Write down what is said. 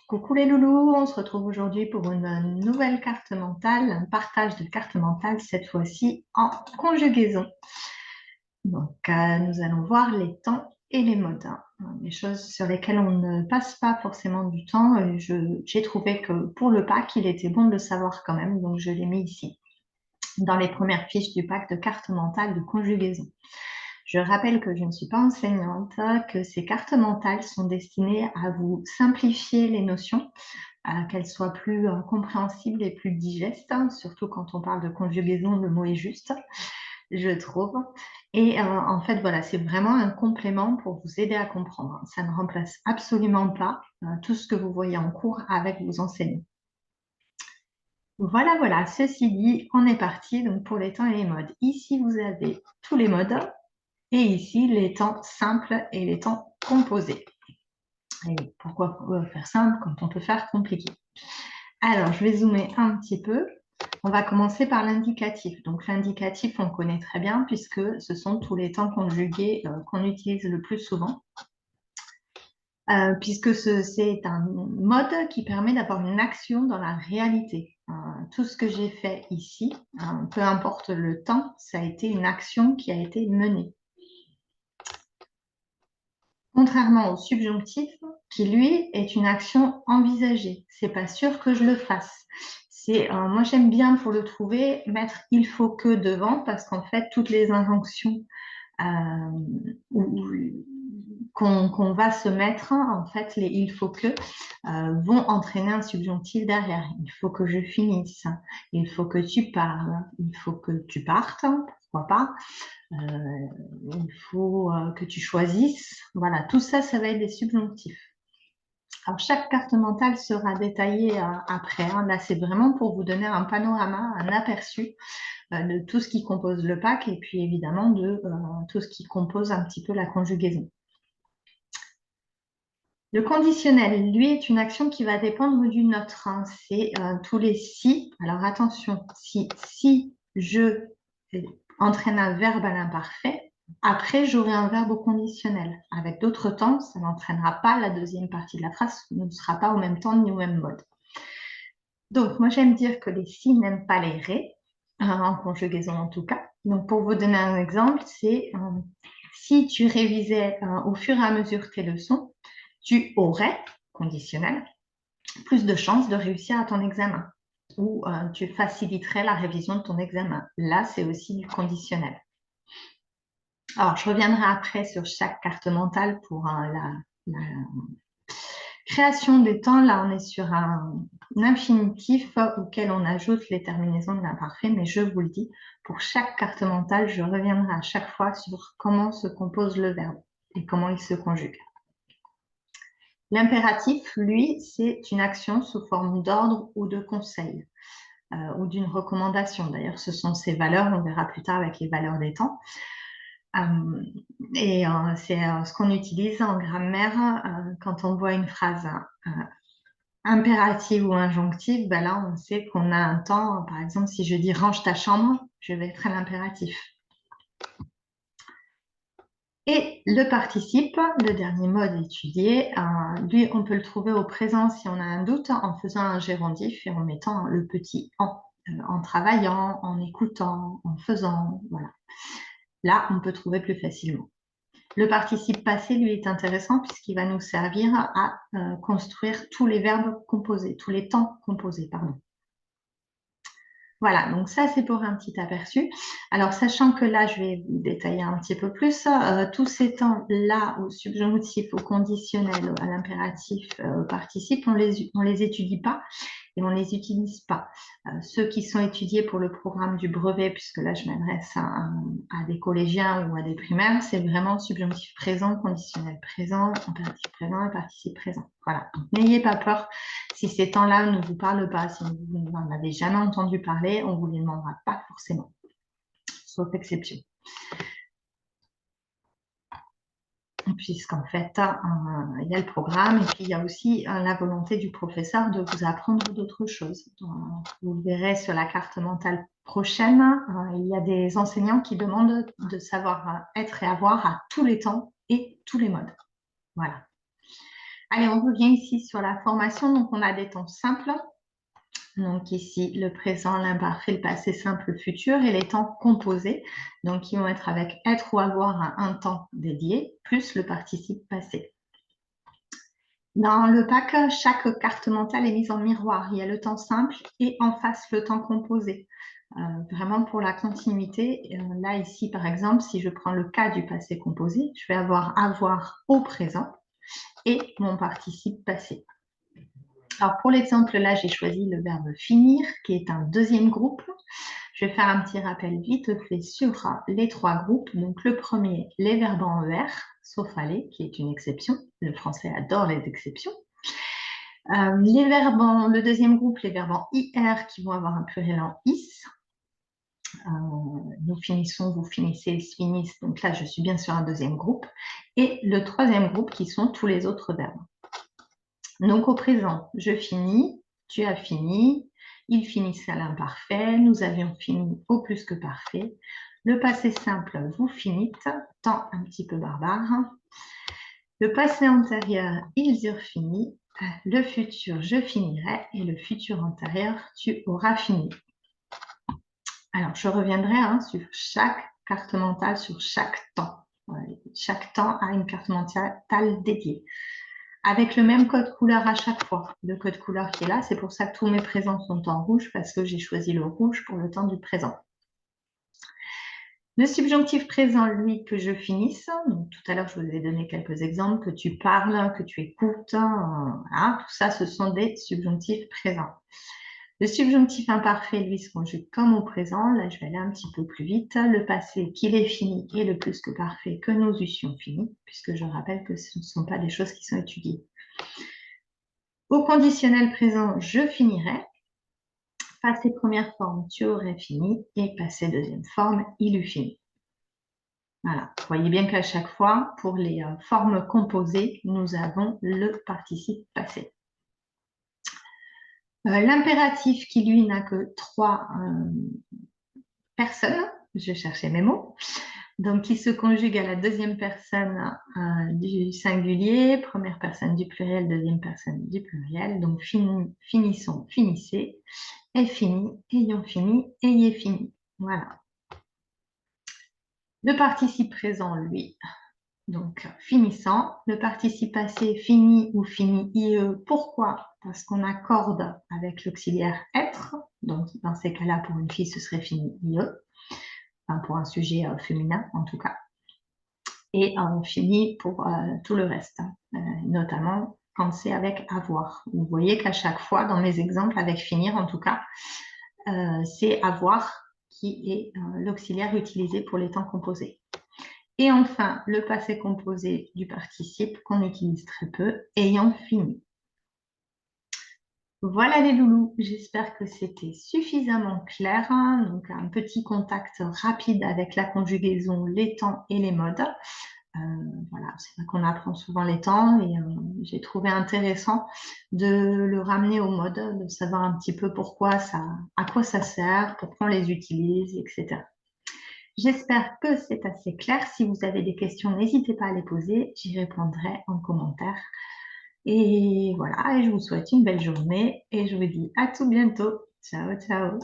Coucou les loulous, on se retrouve aujourd'hui pour une nouvelle carte mentale, un partage de cartes mentales, cette fois-ci en conjugaison. Donc, nous allons voir les temps et les modes, hein. Des choses sur lesquelles on ne passe pas forcément du temps. J'ai trouvé que pour le pack, il était bon de le savoir quand même, donc je l'ai mis ici, dans les premières fiches du pack de cartes mentales de conjugaison. Je rappelle que je ne suis pas enseignante, que ces cartes mentales sont destinées à vous simplifier les notions, qu'elles soient plus compréhensibles et plus digestes, hein, surtout quand on parle de conjugaison, le mot est juste, je trouve. Et en fait, voilà, c'est vraiment un complément pour vous aider à comprendre. Ça ne remplace absolument pas tout ce que vous voyez en cours avec vos enseignants. Voilà, voilà, ceci dit, on est parti donc pour les temps et les modes. Ici, vous avez tous les modes et ici, les temps simples et les temps composés. Et pourquoi faire simple quand on peut faire compliqué? Alors, je vais zoomer un petit peu. On va commencer par l'indicatif. Donc, l'indicatif, on connaît très bien puisque ce sont tous les temps conjugués qu'on utilise le plus souvent. Puisque c'est un mode qui permet d'avoir une action dans la réalité. Tout ce que j'ai fait ici, peu importe le temps, ça a été une action qui a été menée. Contrairement au subjonctif, qui lui est une action envisagée. C'est pas sûr que je le fasse. Moi j'aime bien pour le trouver mettre il faut que devant parce qu'en fait toutes les injonctions qu'on va se mettre, en fait les il faut que vont entraîner un subjonctif derrière. Il faut que je finisse, il faut que tu parles, il faut que tu partes, pourquoi pas. Il faut que tu choisisses. Voilà, tout ça, ça va être des subjonctifs. Alors, chaque carte mentale sera détaillée après, hein. Là, c'est vraiment pour vous donner un panorama, un aperçu de tout ce qui compose le pack et puis évidemment de tout ce qui compose un petit peu la conjugaison. Le conditionnel, lui, est une action qui va dépendre d'une autre, hein. C'est tous les si. Alors, attention, si je entraîne un verbe à l'imparfait, après, j'aurai un verbe au conditionnel. Avec d'autres temps, ça n'entraînera pas la deuxième partie de la phrase, ce ne sera pas au même temps ni au même mode. Donc, moi, j'aime dire que les si n'aiment pas les ré, en conjugaison en tout cas. Donc, pour vous donner un exemple, c'est si tu révisais au fur et à mesure tes leçons, tu aurais, conditionnel, plus de chances de réussir à ton examen ou tu faciliterais la révision de ton examen. Là, c'est aussi du conditionnel. Alors, je reviendrai après sur chaque carte mentale pour la création des temps. Là, on est sur un infinitif auquel on ajoute les terminaisons de l'imparfait, mais je vous le dis, pour chaque carte mentale, je reviendrai à chaque fois sur comment se compose le verbe et comment il se conjugue. L'impératif, lui, c'est une action sous forme d'ordre ou de conseil ou d'une recommandation. D'ailleurs, ce sont ces valeurs, on verra plus tard avec les valeurs des temps. Et c'est ce qu'on utilise en grammaire quand on voit une phrase impérative ou injonctive. Ben là, on sait qu'on a un temps. Par exemple, si je dis range ta chambre, je vais être à l'impératif. Et le participe, le dernier mode étudié, lui, on peut le trouver au présent si on a un doute en faisant un gérondif et en mettant le petit en travaillant, en écoutant, en faisant, voilà. Là, on peut trouver plus facilement. Le participe passé, lui, est intéressant puisqu'il va nous servir à construire tous les verbes composés, tous les temps composés, pardon. Voilà, donc ça, c'est pour un petit aperçu. Alors, sachant que là, je vais vous détailler un petit peu plus, tous ces temps-là, au subjonctif, au conditionnel, à l'impératif, au participe, on les étudie pas et on les utilise pas. Ceux qui sont étudiés pour le programme du brevet, puisque là, je m'adresse à des collégiens ou à des primaires, c'est vraiment subjonctif présent, conditionnel présent, impératif présent et participe présent. Voilà, donc n'ayez pas peur. Si ces temps-là ne vous parlent pas, si vous n'en avez jamais entendu parler, on ne vous les demandera pas forcément, sauf exception. Puisqu'en fait, il y a le programme et puis il y a aussi la volonté du professeur de vous apprendre d'autres choses. Vous le verrez sur la carte mentale prochaine, il y a des enseignants qui demandent de savoir être et avoir à tous les temps et tous les modes. Voilà. Allez, on revient ici sur la formation. Donc, on a des temps simples. Donc ici, le présent, l'imparfait, le passé simple, le futur et les temps composés. Donc, qui vont être avec être ou avoir un temps dédié, plus le participe passé. Dans le pack, chaque carte mentale est mise en miroir. Il y a le temps simple et en face le temps composé. Vraiment pour la continuité. Là, ici, par exemple, si je prends le cas du passé composé, je vais avoir au présent et mon participe passé. Alors, pour l'exemple, là, j'ai choisi le verbe finir, qui est un deuxième groupe. Je vais faire un petit rappel vite fait sur les trois groupes. Donc, le premier, les verbes en ER, sauf aller, qui est une exception. Le français adore les exceptions. Le deuxième groupe, les verbes en IR, qui vont avoir un pluriel en IS. Nous finissons, vous finissez, ils finissent. Donc là, je suis bien sur un deuxième groupe. Et le troisième groupe, qui sont tous les autres verbes. Donc au présent, je finis, tu as fini, ils finissent à l'imparfait, nous avions fini au plus que parfait. Le passé simple, vous finîtes, temps un petit peu barbare. Le passé antérieur, ils eurent fini. Le futur, je finirai. Et le futur antérieur, tu auras fini. Alors, je reviendrai sur chaque carte mentale, sur chaque temps. Chaque temps a une carte mentale dédiée. Avec le même code couleur à chaque fois. Le code couleur qui est là, c'est pour ça que tous mes présents sont en rouge, parce que j'ai choisi le rouge pour le temps du présent. Le subjonctif présent, lui, que je finisse. Donc, tout à l'heure, je vous ai donné quelques exemples, que tu parles, que tu écoutes. Voilà, tout ça, ce sont des subjonctifs présents. Le subjonctif imparfait, lui, se conjugue comme au présent. Là, je vais aller un petit peu plus vite. Le passé, qu'il est fini, et le plus que parfait, que nous eussions fini, puisque je rappelle que ce ne sont pas des choses qui sont étudiées. Au conditionnel présent, je finirai. Passé première forme, tu aurais fini. Et passé deuxième forme, il eut fini. Voilà. Vous voyez bien qu'à chaque fois, pour les formes composées, nous avons le participe passé. L'impératif qui, lui, n'a que 3 personnes, je cherchais mes mots, donc qui se conjugue à la deuxième personne du singulier, première personne du pluriel, deuxième personne du pluriel, donc finissons, finissez, est fini, ayons fini, ayez fini. Voilà. Le participe présent, lui, donc finissant. Le participe passé, fini ou fini, IE. Pourquoi? Parce qu'on accorde avec l'auxiliaire être. Donc, dans ces cas-là, pour une fille, ce serait fini, IE. Enfin, pour un sujet féminin, en tout cas. Et on finit pour tout le reste, notamment quand c'est avec avoir. Vous voyez qu'à chaque fois, dans mes exemples, avec finir, en tout cas, c'est avoir qui est l'auxiliaire utilisé pour les temps composés. Et enfin, le passé composé du participe qu'on utilise très peu, ayant fini. Voilà les loulous, j'espère que c'était suffisamment clair. Donc un petit contact rapide avec la conjugaison, les temps et les modes. Voilà, c'est vrai qu'on apprend souvent les temps et j'ai trouvé intéressant de le ramener au mode, de savoir un petit peu pourquoi à quoi ça sert, pourquoi on les utilise, etc. J'espère que c'est assez clair. Si vous avez des questions, n'hésitez pas à les poser. J'y répondrai en commentaire. Et voilà, et je vous souhaite une belle journée et je vous dis à tout bientôt. Ciao, ciao.